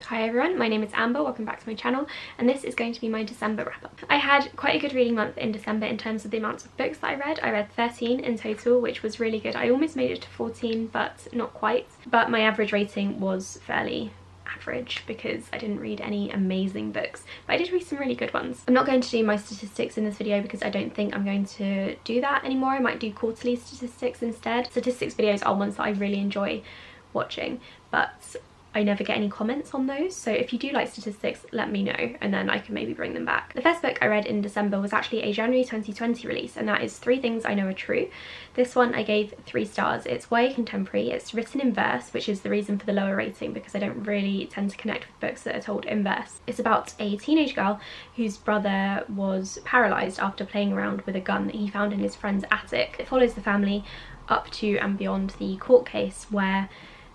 Hi everyone, my name is Amber, welcome back to my channel, and this is going to be my December wrap up. I had quite a good reading month in December in terms of the amounts of books that I read. I read 13 in total, which was really good. I almost made it to 14, but not quite. But my average rating was fairly average because I didn't read any amazing books, but I did read some really good ones. I'm not going to do my statistics in this video because I don't think I'm going to do that anymore. I might do quarterly statistics instead. Statistics videos are ones that I really enjoy watching, but I never get any comments on those, so if you do like statistics, let me know and then I can maybe bring them back. The first book I read in December was actually a January 2020 release, and that is Three Things I Know Are True. This one I gave 3 stars. It's YA contemporary, it's written in verse, which is the reason for the lower rating because I don't really tend to connect with books that are told in verse. It's about a teenage girl whose brother was paralysed after playing around with a gun that he found in his friend's attic. It follows the family up to and beyond the court case where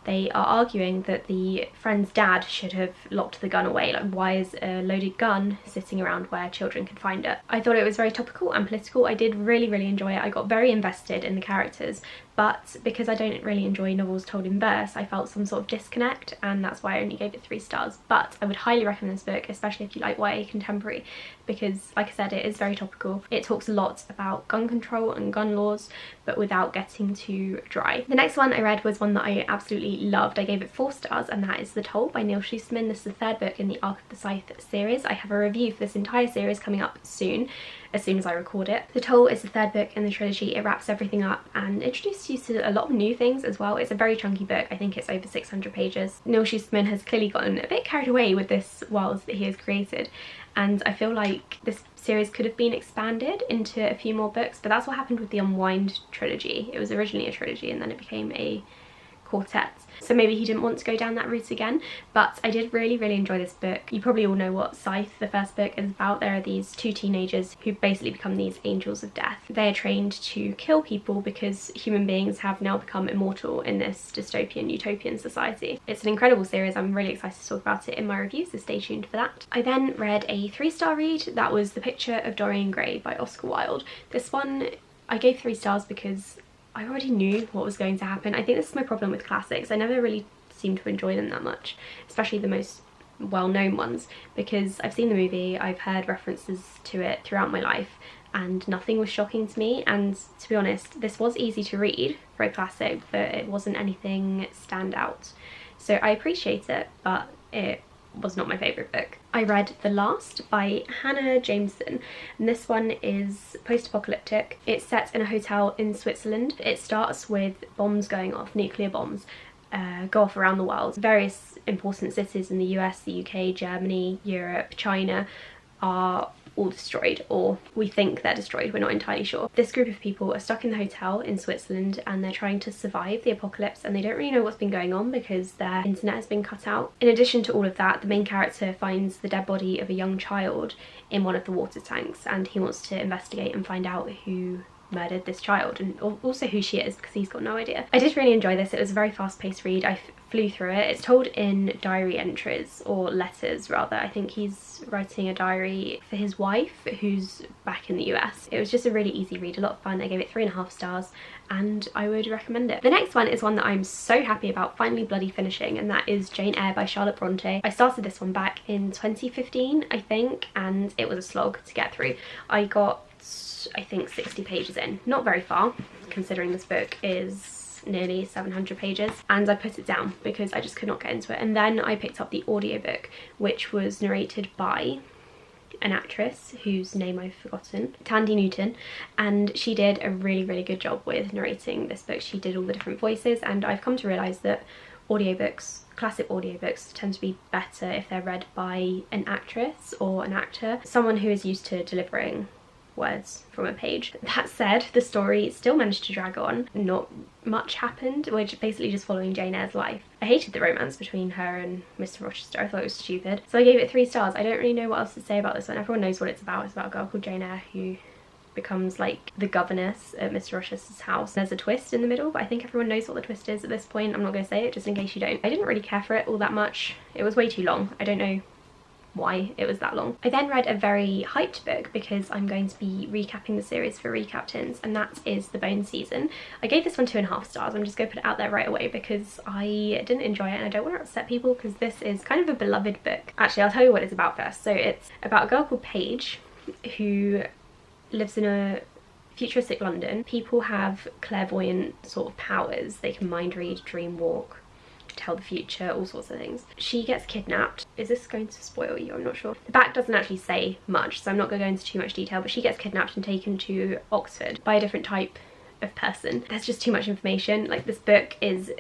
they are arguing that the friend's dad should have locked the gun away. Like, why is a loaded gun sitting around where children can find it? I thought it was very topical and political. I did really enjoy it. I got very invested in the characters, but because I don't really enjoy novels told in verse, I felt some sort of disconnect, and that's why I only gave it 3 stars. But I would highly recommend this book, especially if you like YA contemporary, because like I said, it is very topical. It talks a lot about gun control and gun laws, but without getting too dry. The next one I read was one that I absolutely loved. I gave it 4 stars, and that is The Toll by Neal Shusterman. This is the 3rd book in the Arc of the Scythe series. I have a review for this entire series coming up soon as I record it. The Toll is the 3rd book in the trilogy. It wraps everything up and introduces you to a lot of new things as well. It's a very chunky book. I think it's over 600 pages. Neal Shusterman has clearly gotten a bit carried away with this world that he has created, and I feel like this series could have been expanded into a few more books, but that's what happened with the Unwind trilogy. It was originally a trilogy and then it became a quartet, so maybe he didn't want to go down that route again. But I did really enjoy this book. You probably all know what Scythe, the first book, is about. There are these 2 teenagers who basically become these angels of death. They are trained to kill people because human beings have now become immortal in this dystopian utopian society. It's an incredible series. I'm really excited to talk about it in my review, so stay tuned for that. I then read a 3-star read. That was The Picture of Dorian Gray by Oscar Wilde. This one I gave 3 stars because I already knew what was going to happen. I think this is my problem with classics. I never really seem to enjoy them that much, especially the most well-known ones, because I've seen the movie, I've heard references to it throughout my life, and nothing was shocking to me. And to be honest, this was easy to read for a classic, but it wasn't anything standout. So I appreciate it, but it was not my favourite book. I read The Last by Hannah Jameson, and this one is post-apocalyptic. It's set in a hotel in Switzerland. It starts with bombs going off, nuclear bombs go off around the world. Various important cities in the US, the UK, Germany, Europe, China are all destroyed, or we think they're destroyed, we're not entirely sure. This group of people are stuck in the hotel in Switzerland and they're trying to survive the apocalypse, and they don't really know what's been going on because their internet has been cut out. In addition to all of that, the main character finds the dead body of a young child in one of the water tanks, and he wants to investigate and find out who murdered this child and also who she is, because he's got no idea. I did really enjoy this. It was a very fast-paced read. I flew through it. It's told in diary entries, or letters rather. I think he's writing a diary for his wife who's back in the US. It was just a really easy read, a lot of fun. I gave it 3.5 stars and I would recommend it. The next one is one that I'm so happy about finally bloody finishing, and that is Jane Eyre by Charlotte Bronte. I started this one back in 2015, I think, and it was a slog to get through. I got, I think, 60 pages in. Not very far, considering this book is nearly 700 pages, and I put it down because I just could not get into it. And then I picked up the audiobook, which was narrated by an actress whose name I've forgotten, Tandy Newton, and she did a really good job with narrating this book. She did all the different voices, and I've come to realise that audiobooks, classic audiobooks, tend to be better if they're read by an actress or an actor, someone who is used to delivering words from a page. That said, the story still managed to drag on. Not much happened. We're basically just following Jane Eyre's life. I hated the romance between her and Mr. Rochester. I thought it was stupid, so I gave it 3 stars. I don't really know what else to say about this one. Everyone knows what it's about. It's about a girl called Jane Eyre who becomes like the governess at Mr. Rochester's house. There's a twist in the middle, but I think everyone knows what the twist is at this point. I'm not going to say it just in case you don't. I didn't really care for it all that much. It was way too long. I don't know why it was that long. I then read a very hyped book because I'm going to be recapping the series for Recaptains, and that is The Bone Season. I gave this one 2.5 stars. I'm just going to put it out there right away because I didn't enjoy it and I don't want to upset people because this is kind of a beloved book. Actually, I'll tell you what it's about first. So it's about a girl called Paige who lives in a futuristic London. People have clairvoyant sort of powers. They can mind read, dream walk, tell the future, all sorts of things. She gets kidnapped. Is this going to spoil you? I'm not sure. The back doesn't actually say much, so I'm not going to go into too much detail, but she gets kidnapped and taken to Oxford by a different type of person. There's just too much information. Like, this book is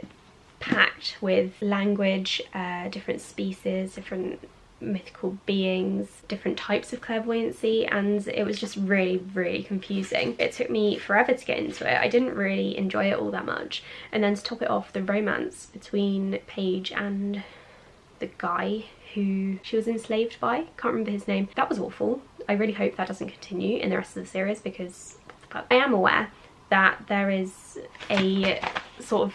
packed with language, different species, different mythical beings, different types of clairvoyancy, and it was just really confusing. It took me forever to get into it. I didn't really enjoy it all that much, and then to top it off, the romance between Paige and the guy who she was enslaved by, can't remember his name, that was awful. I really hope that doesn't continue in the rest of the series because I am aware that there is a sort of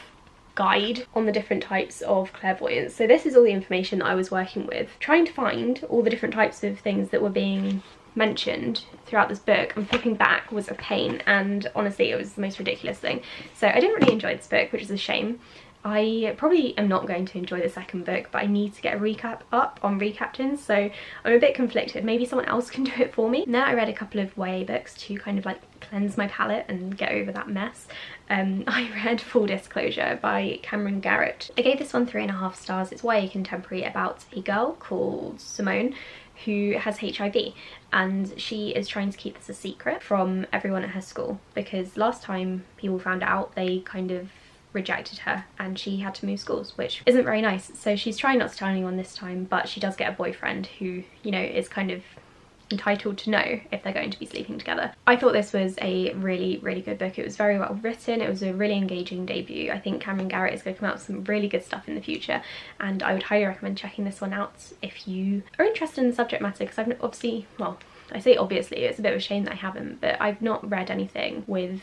guide on the different types of clairvoyance. So this is all the information that I was working with. Trying to find all the different types of things that were being mentioned throughout this book and flipping back was a pain, and honestly it was the most ridiculous thing. So I didn't really enjoy this book, which is a shame. I probably am not going to enjoy the second book, but I need to get a recap up on Recaptains, so I'm a bit conflicted. Maybe someone else can do it for me. And then I read a couple of YA books to kind of like cleanse my palette and get over that mess. I read Full Disclosure by Cameron Garrett. I gave this one 3.5 stars. It's YA contemporary about a girl called Simone who has HIV, and she is trying to keep this a secret from everyone at her school because last time people found out, they kind of rejected her and she had to move schools, which isn't very nice. So she's trying not to tell anyone this time, but she does get a boyfriend who, you know, is kind of entitled to know if they're going to be sleeping together. I thought this was a really good book. It was very well written. It was a really engaging debut. I think Cameron Garrett is going to come out with some really good stuff in the future, and I would highly recommend checking this one out if you are interested in the subject matter, because I've obviously, well, I say obviously, it's a bit of a shame that I haven't, but I've not read anything with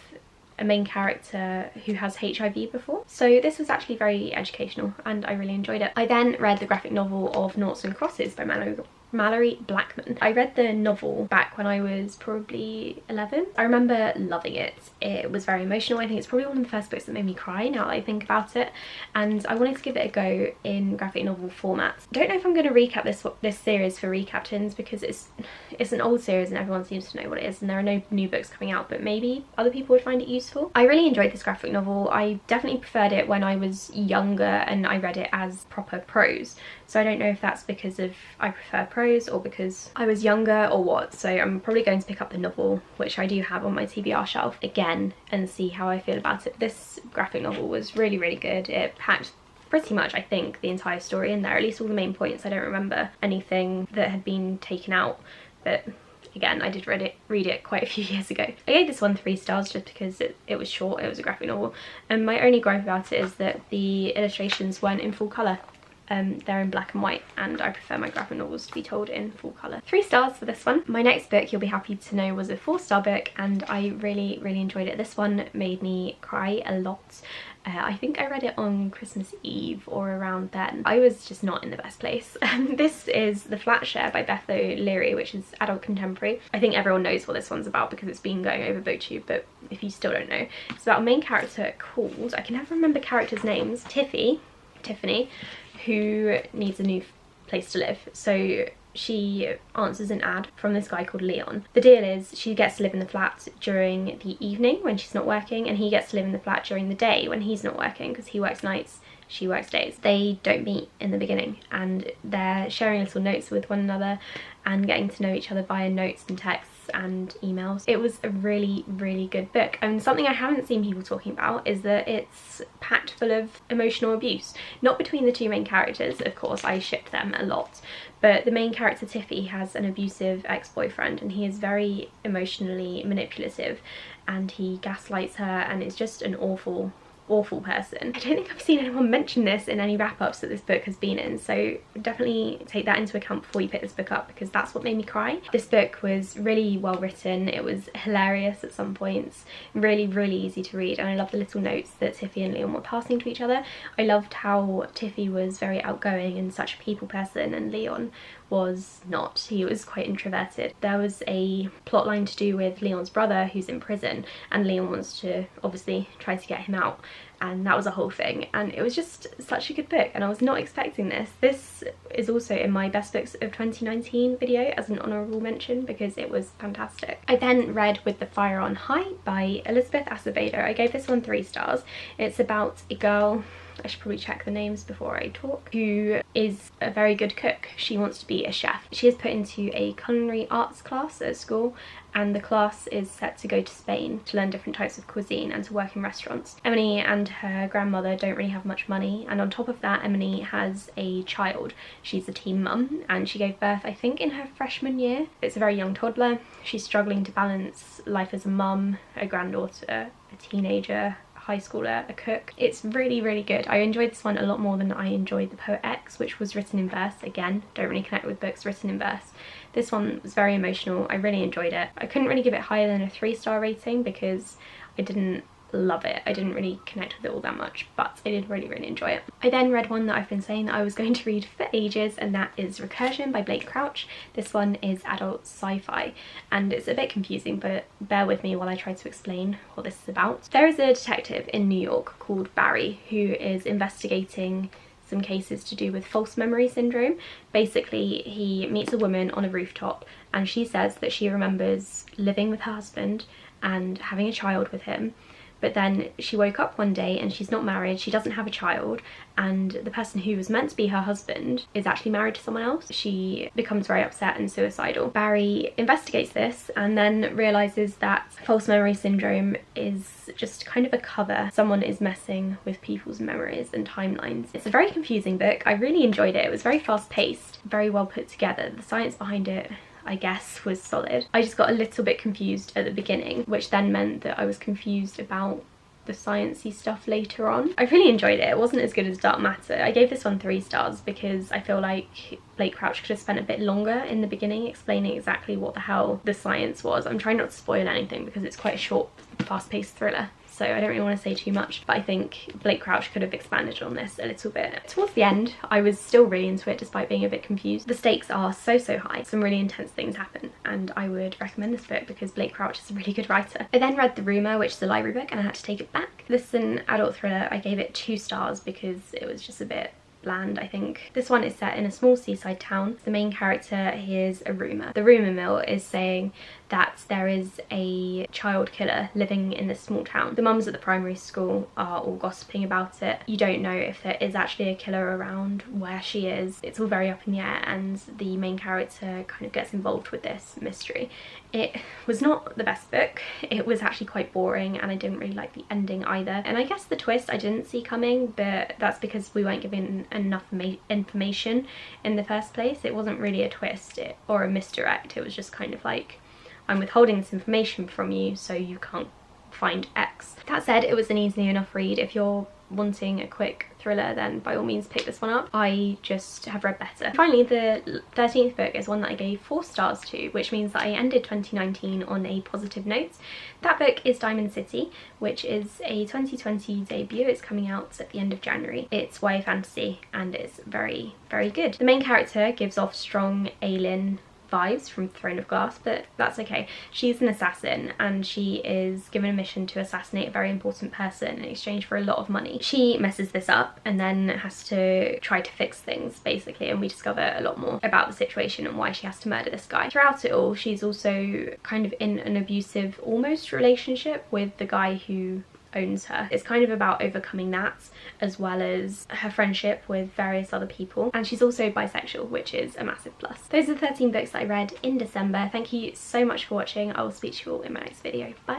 a main character who has HIV before. So this was actually very educational and I really enjoyed it. I then read the graphic novel of Noughts and Crosses by Mallory Blackman. I read the novel back when I was probably 11. I remember loving it. It was very emotional. I think it's probably one of the first books that made me cry now that I think about it, and I wanted to give it a go in graphic novel format. I don't know if I'm going to recap this series for Recaptains because it's an old series and everyone seems to know what it is and there are no new books coming out, but maybe other people would find it useful. I really enjoyed this graphic novel. I definitely preferred it when I was younger and I read it as proper prose, so I don't know if that's because of I prefer prose or because I was younger or what. So I'm probably going to pick up the novel, which I do have on my TBR shelf, again and see how I feel about it. This graphic novel was really good. It packed pretty much, I think, the entire story in there, at least all the main points. I don't remember anything that had been taken out, but again, I did read it quite a few years ago. I gave this one 3 stars just because it was short, it was a graphic novel, and my only gripe about it is that the illustrations weren't in full colour. They're in black and white, and I prefer my graphic novels to be told in full colour. 3 stars for this one. My next book, you'll be happy to know, was a 4-star book, and I really enjoyed it. This one made me cry a lot. I think I read it on Christmas Eve or around then. I was just not in the best place. This is The Flatshare by Beth O'Leary, which is adult contemporary. I think everyone knows what this one's about because it's been going over BookTube, but if you still don't know, it's about a main character called, I can never remember characters' names, Tiffany, who needs a new place to live. So she answers an ad from this guy called Leon. The deal is she gets to live in the flat during the evening when she's not working, and he gets to live in the flat during the day when he's not working, because he works nights, she works days. They don't meet in the beginning and they're sharing little notes with one another and getting to know each other via notes and texts and emails. It was a really good book, and something I haven't seen people talking about is that it's packed full of emotional abuse. Not between the 2 main characters, of course, I shipped them a lot, but the main character Tiffy has an abusive ex-boyfriend and he is very emotionally manipulative and he gaslights her, and it's just an awful awful person. I don't think I've seen anyone mention this in any wrap-ups that this book has been in, so definitely take that into account before you pick this book up, because that's what made me cry. This book was really well written, it was hilarious at some points, really easy to read, and I love the little notes that Tiffy and Leon were passing to each other. I loved how Tiffy was very outgoing and such a people person, and Leon was not. He was quite introverted. There was a plot line to do with Leon's brother who's in prison, and Leon wants to obviously try to get him out, and that was a whole thing, and it was just such a good book, and I was not expecting this. This is also in my best books of 2019 video as an honourable mention because it was fantastic. I then read With the Fire on High by Elizabeth Acevedo. I gave this one 3 stars. It's about a girl, I should probably check the names before I talk, who is a very good cook. She wants to be a chef. She is put into a culinary arts class at school, and the class is set to go to Spain to learn different types of cuisine and to work in restaurants. Emily and her grandmother don't really have much money, and on top of that, Emily has a child. She's a teen mum, and she gave birth, I think, in her freshman year. It's a very young toddler. She's struggling to balance life as a mum, a granddaughter, a teenager, high schooler, a cook. It's really good. I enjoyed this one a lot more than I enjoyed The Poet X, which was written in verse. Again, don't really connect with books written in verse. This one was very emotional. I really enjoyed it. I couldn't really give it higher than a 3-star rating because I didn't love it. I didn't really connect with it all that much, but I did really enjoy it. I then read one that I've been saying that I was going to read for ages, and that is Recursion by Blake Crouch. This one is adult sci-fi, and it's a bit confusing, but bear with me while I try to explain what this is about. There is a detective in New York called Barry who is investigating some cases to do with false memory syndrome. Basically, he meets a woman on a rooftop, and she says that she remembers living with her husband and having a child with him, but then she woke up one day and she's not married, she doesn't have a child, and the person who was meant to be her husband is actually married to someone else. She becomes very upset and suicidal. Barry investigates this and then realises that false memory syndrome is just kind of a cover. Someone is messing with people's memories and timelines. It's a very confusing book. I really enjoyed it. It was very fast paced, very well put together. The science behind it, I guess, was solid. I just got a little bit confused at the beginning, which then meant that I was confused about the sciencey stuff later on. I really enjoyed it. It wasn't as good as Dark Matter. I gave this one 3 stars because I feel like Blake Crouch could have spent a bit longer in the beginning explaining exactly what the hell the science was. I'm trying not to spoil anything because it's quite a short, fast-paced thriller, so I don't really want to say too much, but I think Blake Crouch could have expanded on this a little bit. Towards the end, I was still really into it despite being a bit confused. The stakes are so high. Some really intense things happen, and I would recommend this book because Blake Crouch is a really good writer. I then read The Rumour, which is a library book, and I had to take it back. This is an adult thriller. I gave it 2 stars because it was just a bit bland, I think. This one is set in a small seaside town. The main character hears a rumour. The rumour mill is saying that there is a child killer living in this small town. The mums at the primary school are all gossiping about it. You don't know if there is actually a killer around, where she is. It's all very up in the air, and the main character kind of gets involved with this mystery. It was not the best book. It was actually quite boring, and I didn't really like the ending either. And I guess the twist I didn't see coming, but that's because we weren't given enough information in the first place. It wasn't really a twist or a misdirect. It was just kind of like, I'm withholding this information from you so you can't find X. That said, it was an easy enough read. If you're wanting a quick thriller, then by all means pick this one up. I just have read better. Finally, the 13th book is one that I gave 4 stars to, which means that I ended 2019 on a positive note. That book is Diamond City, which is a 2020 debut. It's coming out at the end of January. It's YA fantasy and it's very good. The main character gives off strong Aelin vibes from Throne of Glass, but that's okay. She's an assassin and she is given a mission to assassinate a very important person in exchange for a lot of money. She messes this up and then has to try to fix things, basically, and we discover a lot more about the situation and why she has to murder this guy. Throughout it all, she's also kind of in an abusive almost relationship with the guy who owns her. It's kind of about overcoming that, as well as her friendship with various other people, and she's also bisexual, which is a massive plus. Those are the 13 books that I read in December. Thank you so much for watching. I will speak to you all in my next video. Bye.